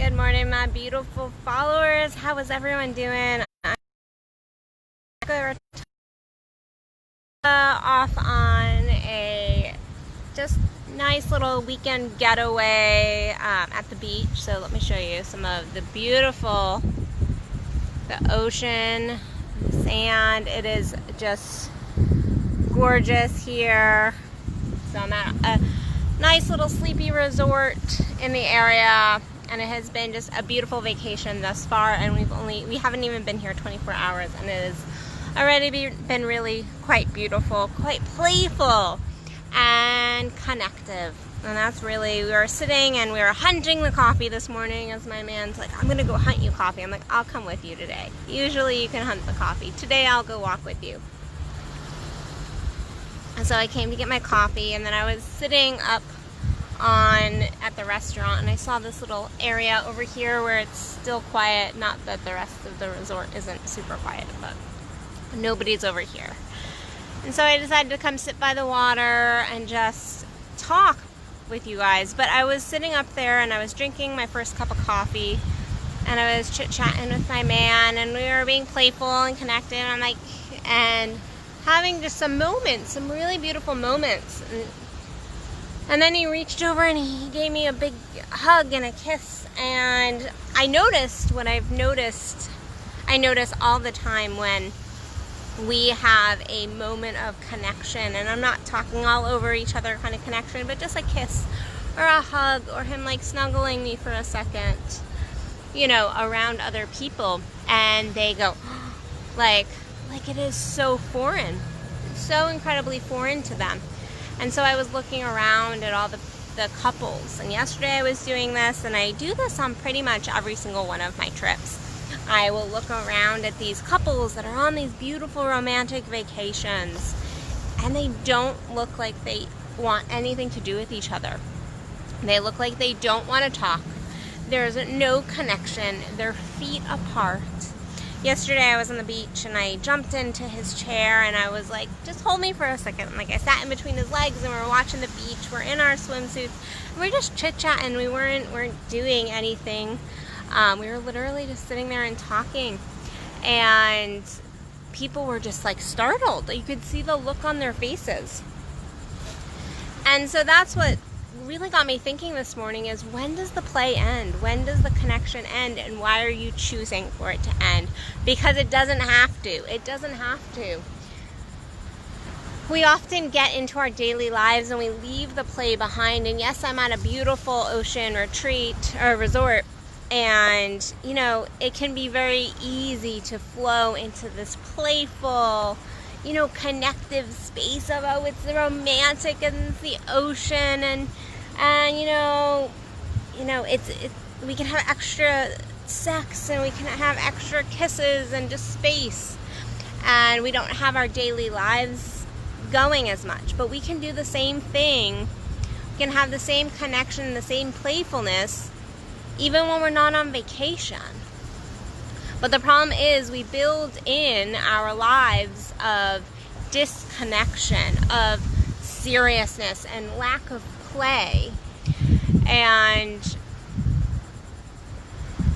Good morning, my beautiful followers. How is everyone doing? I'm off on a just nice little weekend getaway at the beach. So let me show you some of the ocean, the sand. It is just gorgeous here. So I'm at a nice little sleepy resort in the area, and it has been just a beautiful vacation thus far, and we haven't even been here 24 hours, and it has already been really quite beautiful, quite playful and connective. And that's really, we were sitting and we were hunting the coffee this morning, as my man's like, I'm gonna go hunt you coffee. I'm like, I'll come with you today. Usually you can hunt the coffee. Today I'll go walk with you. And so I came to get my coffee, and then I was sitting up at the restaurant, and I saw this little area over here where it's still quiet. Not that the rest of the resort isn't super quiet, but nobody's over here. And so I decided to come sit by the water and just talk with you guys. But I was sitting up there and I was drinking my first cup of coffee, and I was chit-chatting with my man, and we were being playful and connected, and having just some moments, some really beautiful moments. And then he reached over and he gave me a big hug and a kiss. And I noticed what I've noticed, I notice all the time when we have a moment of connection. And I'm not talking all over each other kind of connection, but just a kiss or a hug, or him like snuggling me for a second, around other people. And they go, like it is so foreign, so incredibly foreign to them. And so I was looking around at all the couples, and yesterday I was doing this, and I do this on pretty much every single one of my trips. I will look around at these couples that are on these beautiful romantic vacations, and they don't look like they want anything to do with each other. They look like they don't want to talk. There's no connection. They're feet apart. Yesterday I was on the beach, and I jumped into his chair, and I was like, just hold me for a second. And I sat in between his legs, and we were watching the beach. We're in our swimsuits, and we're just chit-chatting. We weren't doing anything. We were literally just sitting there and talking. And people were just like startled. You could see the look on their faces. And so that's what really got me thinking this morning, is when does the play end? When does the connection end? And why are you choosing for it to end? Because it doesn't have to. It doesn't have to. We often get into our daily lives and we leave the play behind. And yes, I'm at a beautiful ocean retreat or resort, and it can be very easy to flow into this playful, connective space of, oh, it's the romantic and it's the ocean, and we can have extra sex, and we can have extra kisses and just space, and we don't have our daily lives going as much. But we can do the same thing. We can have the same connection, the same playfulness, even when we're not on vacation. But the problem is we build in our lives of disconnection, of seriousness, and lack of play. And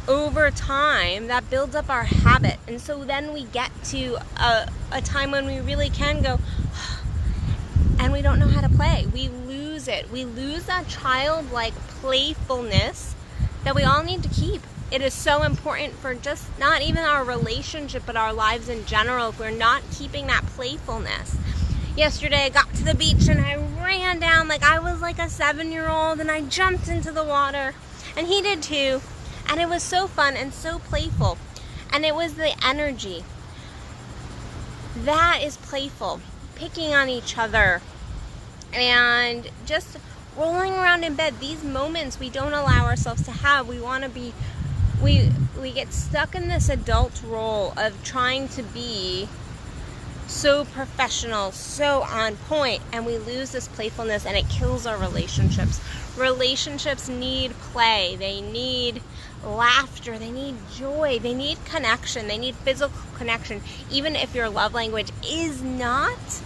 over time, that builds up our habit. And so then we get to a time when we really can go, and we don't know how to play. We lose it. We lose that childlike playfulness that we all need to keep. It is so important for just not even our relationship, but our lives in general, if we're not keeping that playfulness. Yesterday I got to the beach and I ran down like I was like a 7-year-old, and I jumped into the water, and he did too. And it was so fun and so playful. And it was the energy. That is playful. Picking on each other and just rolling around in bed. These moments we don't allow ourselves to have. We want to be, we get stuck in this adult role of trying to be so professional, so on point, and we lose this playfulness, and it kills our relationships. Relationships need play. They need laughter. They need joy. They need connection. They need physical connection. Even if your love language is not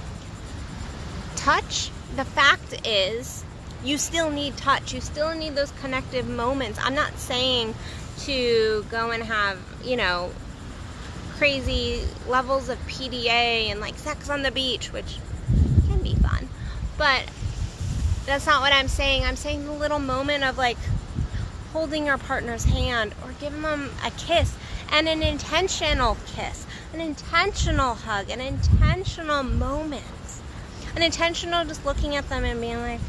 touch, the fact is You still need touch. You still need those connective moments. I'm not saying to go and have, you know, crazy levels of PDA and like sex on the beach, which can be fun, but that's not what I'm saying. I'm saying the little moment of like holding your partner's hand or giving them a kiss, and an intentional kiss, an intentional hug, an intentional moment, an intentional just looking at them and being like,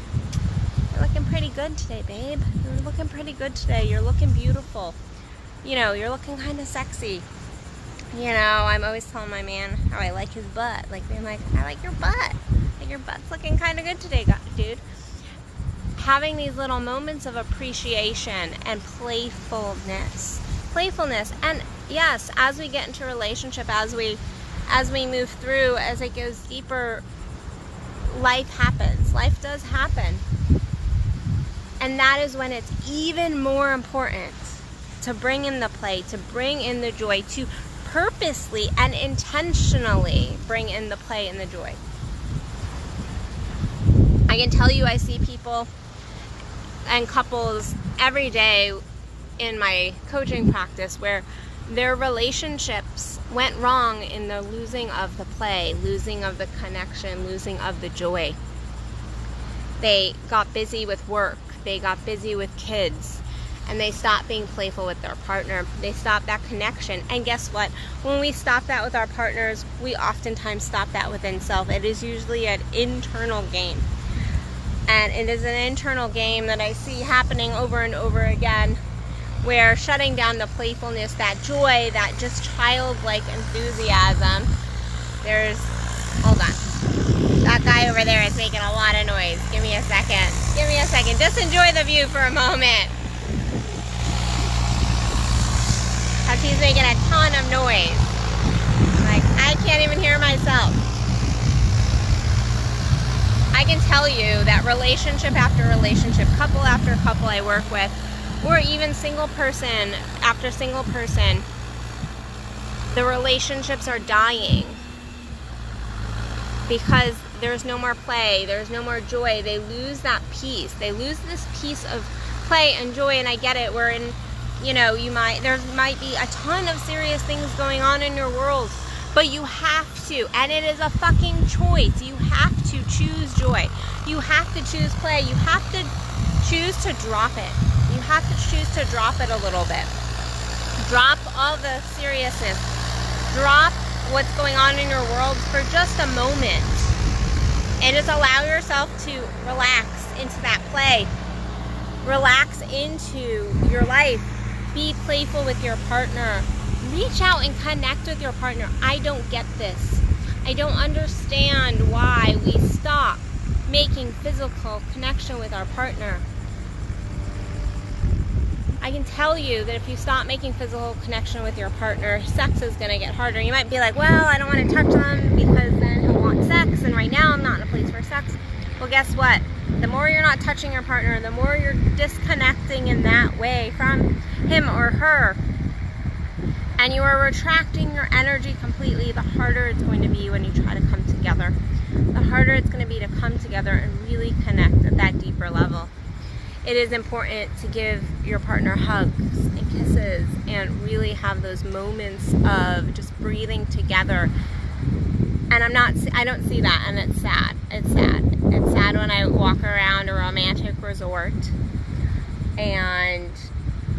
you're looking pretty good today, babe. You're looking pretty good today. You're looking beautiful. You know, you're looking kind of sexy. You know, I'm always telling my man how I like his butt. Like being like, I like your butt. Like your butt's looking kind of good today, dude. Having these little moments of appreciation and playfulness. And yes, as we get into a relationship, as we move through, as it goes deeper, life happens. Life does happen. And that is when it's even more important to bring in the play, to bring in the joy, to purposely and intentionally bring in the play and the joy. I can tell you, I see people and couples every day in my coaching practice where their relationships went wrong in the losing of the play, losing of the connection, losing of the joy. They got busy with work, they got busy with kids, and they stopped being playful with their partner. They stopped that connection. And guess what? When we stop that with our partners, we oftentimes stop that within self. It is usually an internal game. And it is an internal game that I see happening over and over again, where shutting down the playfulness, that joy, that just childlike enthusiasm. Hold on. That guy over there is making a lot of noise. Give me a second. Just enjoy the view for a moment. Because he's making a ton of noise. Like, I can't even hear myself. I can tell you that relationship after relationship, couple after couple I work with, or even single person after single person, the relationships are dying because there's no more play, there's no more joy. They lose that piece. They lose this piece of play and joy. And I get it. We're in, you know, there might be a ton of serious things going on in your world, but you have to, and it is a fucking choice. You have to choose joy. You have to choose play. You have to choose to drop it. You have to choose to drop it a little bit. Drop all the seriousness. Drop what's going on in your world for just a moment. And just allow yourself to relax into that play. Relax into your life. Be playful with your partner. Reach out and connect with your partner. I don't get this. I don't understand why we stop making physical connection with our partner. I can tell you that if you stop making physical connection with your partner, sex is going to get harder. You might be like, well, I don't want to touch them because then he'll want sex, and right now I'm not in a place for sex. Well, guess what? The more you're not touching your partner, the more you're disconnecting in that way from him or her, and you are retracting your energy completely, the harder it's going to be when you try to come together. The harder it's going to be to come together and really connect at that deeper level. It is important to give your partner hugs and kisses and really have those moments of just breathing together. And I don't see that, and it's sad. It's sad. It's sad when I walk around a romantic resort and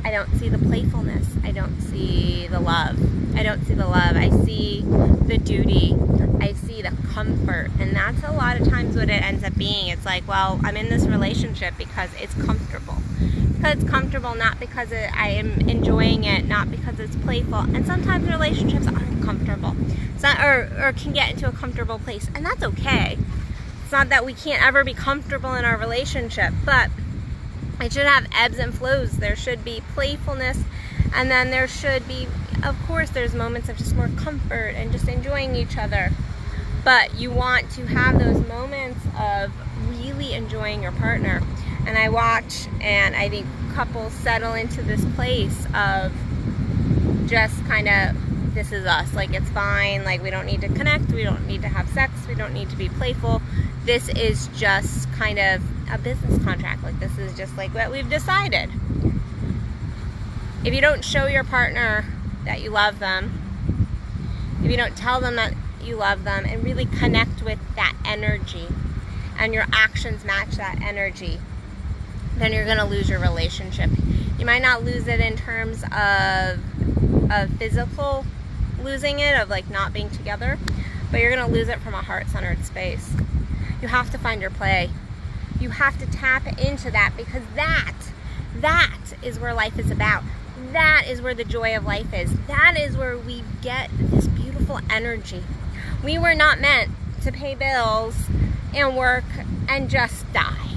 I don't see the playfulness. I don't see the love. I see the duty. I see the comfort. And that's a lot of times what it ends up being. It's like, well, I'm in this relationship because it's comfortable. Because it's comfortable, not because I am enjoying it, not because it's playful. And sometimes relationships aren't comfortable. It's not, or can get into a comfortable place. And that's okay. It's not that we can't ever be comfortable in our relationship, but it should have ebbs and flows. There should be playfulness, and then there should be, of course, there's moments of just more comfort and just enjoying each other. But you want to have those moments of really enjoying your partner. And I watch, and I think couples settle into this place of just kind of, this is us. Like, it's fine. Like, we don't need to connect. We don't need to have sex. We don't need to be playful. This is just kind of a business contract. Like, this is just like what we've decided. If you don't show your partner that you love them, if you don't tell them that you love them and really connect with that energy, and your actions match that energy, then you're going to lose your relationship. You might not lose it in terms of physical losing it, of like not being together, but you're going to lose it from a heart-centered space. You have to find your play. You have to tap into that, because that is where life is about. That is where the joy of life is. That is where we get this beautiful energy. We were not meant to pay bills and work and just die.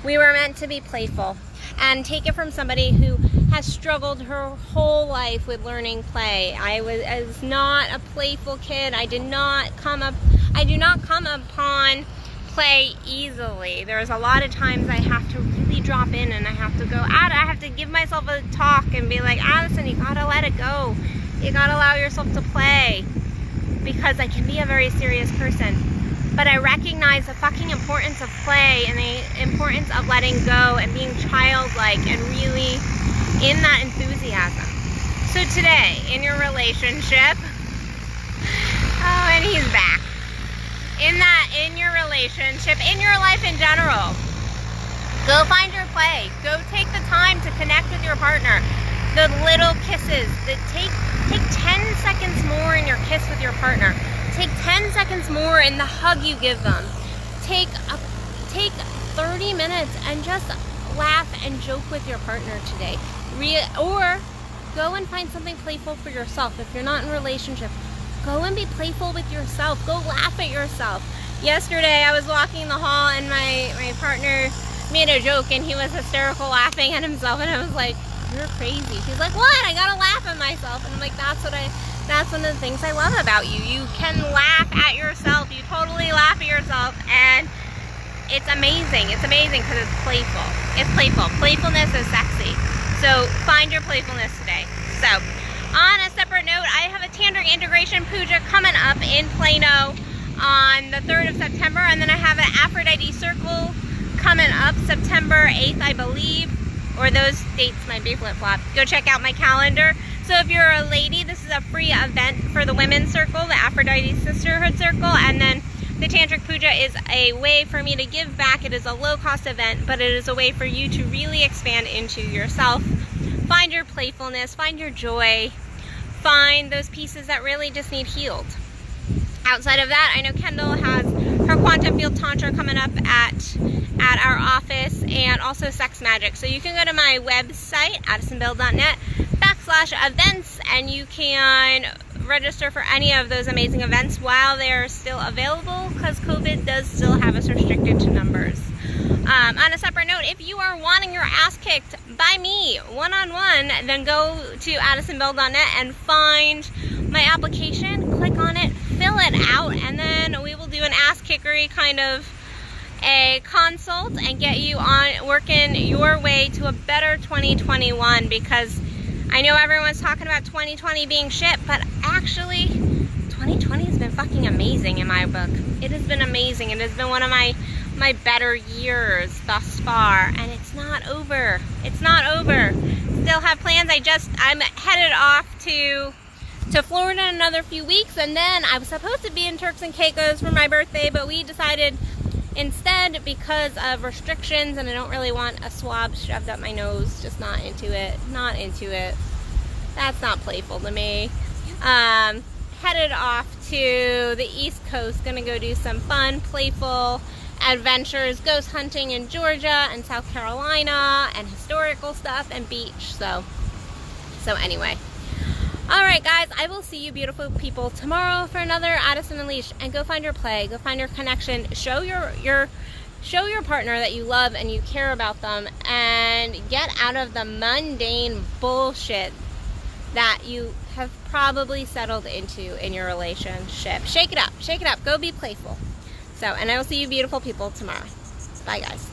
We were meant to be playful. And take it from somebody who has struggled her whole life with learning play. I was not a playful kid. I do not come upon play easily. There's a lot of times I have to really drop in, and I have to go out. I have to give myself a talk and be like, Addison, you gotta let it go. You gotta allow yourself to play, because I can be a very serious person. But I recognize the fucking importance of play and the importance of letting go and being childlike and really in that enthusiasm. So today, in your relationship, oh, and he's back. In your relationship, in your life in general, go find your play. Go take the time to connect with your partner. The little kisses, take 10 seconds more in your kiss with your partner. Take 10 seconds more in the hug you give them. Take 30 minutes and just laugh and joke with your partner today. Or go and find something playful for yourself. If you're not in a relationship, go and be playful with yourself. Go laugh at yourself. Yesterday I was walking the hall and my partner made a joke and he was hysterical laughing at himself, and I was like, you're crazy. She's like, what? I gotta laugh at myself. And I'm like, that's one of the things I love about you. You can laugh at yourself. You totally laugh at yourself, and it's amazing. It's amazing because it's playful. It's playful. Playfulness is sexy. So find your playfulness today. So on a separate note, I have a Tantric integration puja coming up in Plano on the 3rd of September, and then I have an Aphrodite circle coming up September 8th, I believe, or those dates might be flip-flopped. Go check out my calendar. So if you're a lady, this is a free event for the women's circle, the Aphrodite Sisterhood Circle, and then the Tantric Puja is a way for me to give back. It is a low-cost event, but it is a way for you to really expand into yourself. Find your playfulness, find your joy, find those pieces that really just need healed. Outside of that, I know Kendall has her Quantum Field Tantra coming up at our office, and also Sex Magic. So you can go to my website, addisonbell.net/events, and you can register for any of those amazing events while they're still available, because COVID does still have us restricted to numbers. On a separate note, if you are wanting your ass kicked by me one-on-one, then go to addisonbell.net and find my application, click on it, fill it out, and then we will do an ass kickery kind of a consult and get you on working your way to a better 2021, because I know everyone's talking about 2020 being shit, but actually 2020 has been fucking amazing in my book. It has been amazing. It has been one of my better years thus far, and it's not over. It's not over. Still have plans. I'm headed off to Florida in another few weeks, and then I was supposed to be in Turks and Caicos for my birthday, but we decided instead, because of restrictions, and I don't really want a swab shoved up my nose, just not into it. Not into it. That's not playful to me. Headed off to the East Coast, gonna go do some fun, playful adventures, ghost hunting in Georgia and South Carolina, and historical stuff and beach. So anyway. Alright guys, I will see you beautiful people tomorrow for another Addison Unleashed, and go find your play, go find your connection, show your partner that you love and you care about them, and get out of the mundane bullshit that you have probably settled into in your relationship. Shake it up, go be playful. And I will see you beautiful people tomorrow. Bye guys.